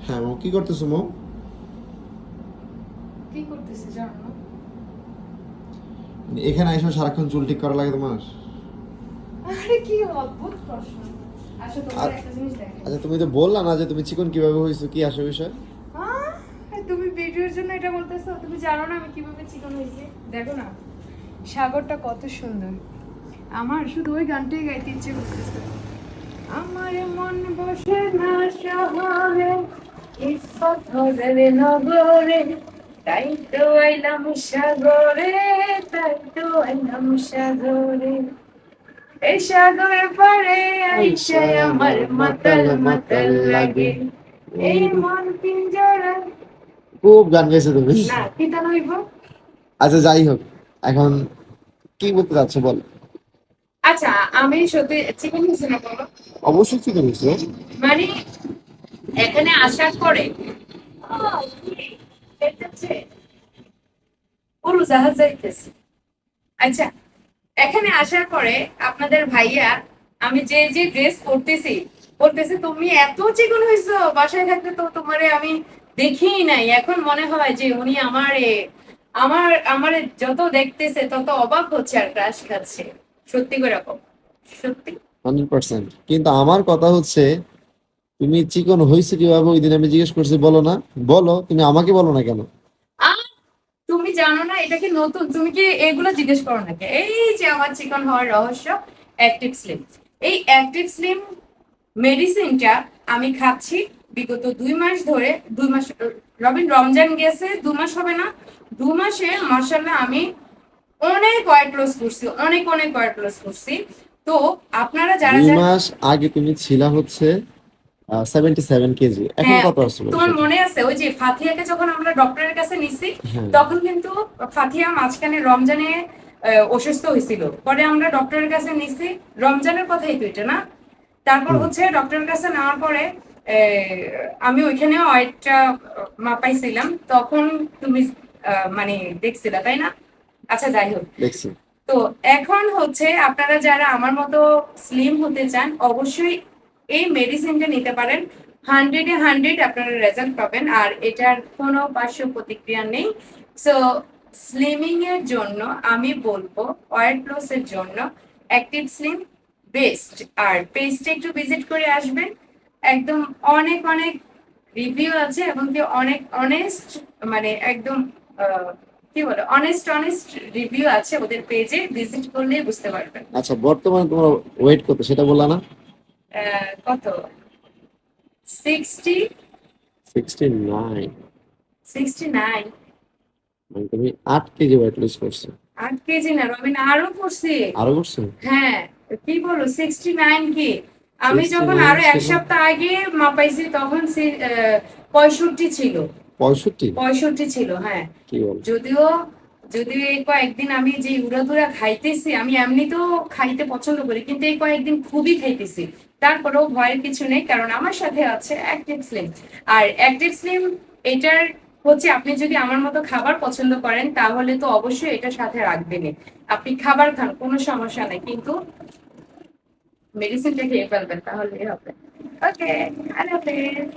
হ্যাঁ মো, কি করতেছো মো? কি করতেছে জানো না? এখানে এসে সারাক্ষণ চুল ঠিক করা লাগে তোমার? আরে কি অদ্ভুত প্রশ্ন। আচ্ছা তোমার আর একটা জিনিস দেখে। আচ্ছা, তুমি তো বললা না যে তুমি চিকন কিভাবে হয়েছো, কি আসল বিষয়? আহ, তুমি ভিডিওর জন্য এটা বলতেছো? তুমি জানো না আমি কিভাবে চিকন হয়েছি? দেখো না, সাগরটা কত সুন্দর। আমার শুধু ওই গানটাই গাইতে ইচ্ছে করতেছে। আমার মন বসে না শহরে, ইস্পাত ধরে নগরে, তাই তো আইলাম সাগরে, তাই তো আইলাম সাগরে। এই সাগর পাড়ে আইসায় আমার মাতাল মাতাল লাগে, এই মন পিঞ্জরা। খুব গান গাইছো তুমি। না কিতা নইব। আচ্ছা যাই হোক, এখন কি বলতে চাচ্ছ বল। আচ্ছা, আমি সত্যি চিকেন হয়েছে না বলো? অবশ্যই চিকন হয়েছো। মানে এখানে আসার পরে দেখতেছে উড়োজাহাজ যাইতেছে। আচ্ছা, এখানে আসার পরে আপনাদের ভাইয়া, আমি যে যে ড্রেস পরতেছি, বলতেছে তুমি এত চিকন হয়েছো, বাসায় থাকতে তো তোমারে আমি দেখিই নাই। এখন মনে হয় যে উনি আমারে আমার আমারে যত দেখতেছে তত অবাক হচ্ছে আর ক্রাশ খাচ্ছে। সত্যি করে রকম, সত্যি। 100%, কিন্তু আমার কথা হচ্ছে তুমি চিকন হয়েছে কিভাবে ওই দিন আমি জিজ্ঞেস করছি, বলো না? বলো, তুমি আমাকে বলো না কেন? আর তুমি জানো না এটা কি নতুন? তুমি কি এগুলো জিজ্ঞেস করো নাকি? এই যে আমার চিকন হওয়ার রহস্য, অ্যাক্টিভ স্লিম। এই অ্যাক্টিভ স্লিম মেডিসিনটা আমি খাচ্ছি বিগত 2 মাস ধরে। 2 মাস, রবিন রমজান গেছে, 2 মাস হবে না। 2 মাসে মার্শাল্লাহ আমি অনেক ওয়েট লস করছি, অনেক অনেক ওয়েট লস করছি। তো আপনারা যারা দুই যারা, মাস আগে তুমি ছিলা হচ্ছে 77 কেজি, এখন হ্যাঁ, কত আসছো বলো তোমার সেটা? মনে আছে ওই যে ফাতিহাকে যখন আমরা ডক্টরের কাছে নিছি, হ্যাঁ। তখন কিন্তু ফাতিহা মাঝখানে রমজানে অসুস্থ হয়েছিল। পরে আমরা ডক্টরের কাছে নিছি, রমজানের কথাই তো এটা না? তারপর হুম। হচ্ছে ডক্টরের কাছে নেওয়ার পরে আমি ওইখানে ওয়েটটা মাপাইছিলাম, তখন তুমি মানে দেখছিলা তাই না? আচ্ছা যাই হোক। দেখছি। তো এখন হচ্ছে আপনারা যারা আমার মতো স্লিম হতে চান, অবশ্যই এই মেডিসিনটা নিতে পারেন। 100-এ 100 আপনারা রেজাল্ট পাবেন, আর এটার কোনো পার্শ্ব প্রতিক্রিয়া নেই। সো স্লিমিং এর জন্য আমি বলবো, ওয়েট লস এর জন্য অ্যাক্টিভ স্লিম বেস্ট। আর পেজটা একটু ভিজিট করে আসবেন। একদম অনেক অনেক রিভিউ আছে, এবং কি অনেক অনেস্ট, মানে একদম কি বলে, অনেস্ট অনেস্ট রিভিউ আছে ওদের পেজে, ভিজিট করলেই বুঝতে পারবেন। আচ্ছা, বর্তমানে তোমার ওয়েট কত সেটা বললা না? কত? 60, 69। 69। মানে তুমি 8 কেজি ওয়েট লস করছো। 8 কেজি না রবিন, আরো করছি। আরো করছো? হ্যাঁ, কি বলো 69 কি? আমি যখন 69 আরো এক ছিল। সপ্তাহ আগে মাপাইছি তখন 65 ছিল। 65? 65 ছিল, হ্যাঁ। কি বল! যদিও যদিও এই কয়েকদিন আমি যে উড়াধুরা খাইতেছি, আমি এমনিতেও খাইতে পছন্দ করি, কিন্তু এই কয়েকদিন খুবই খাইতেছি। তারপরেও ভয়ের কিছু নেই, কারণ আমার সাথে আছে অ্যাক্টিভ স্লিম। আর অ্যাক্টিভ স্লিম এটার হচ্ছে, আপনি যদি আমার মতো খাবার পছন্দ করেন তাহলে তো অবশ্যই এটার সাথে রাখবেনই। আপনি খাবার খান, কোনো সমস্যা নেই, কিন্তু মেডিসিনটা খেয়ে ফেলবেন তাহলে হবে। ওকে, আল্লাহ হাফেজ।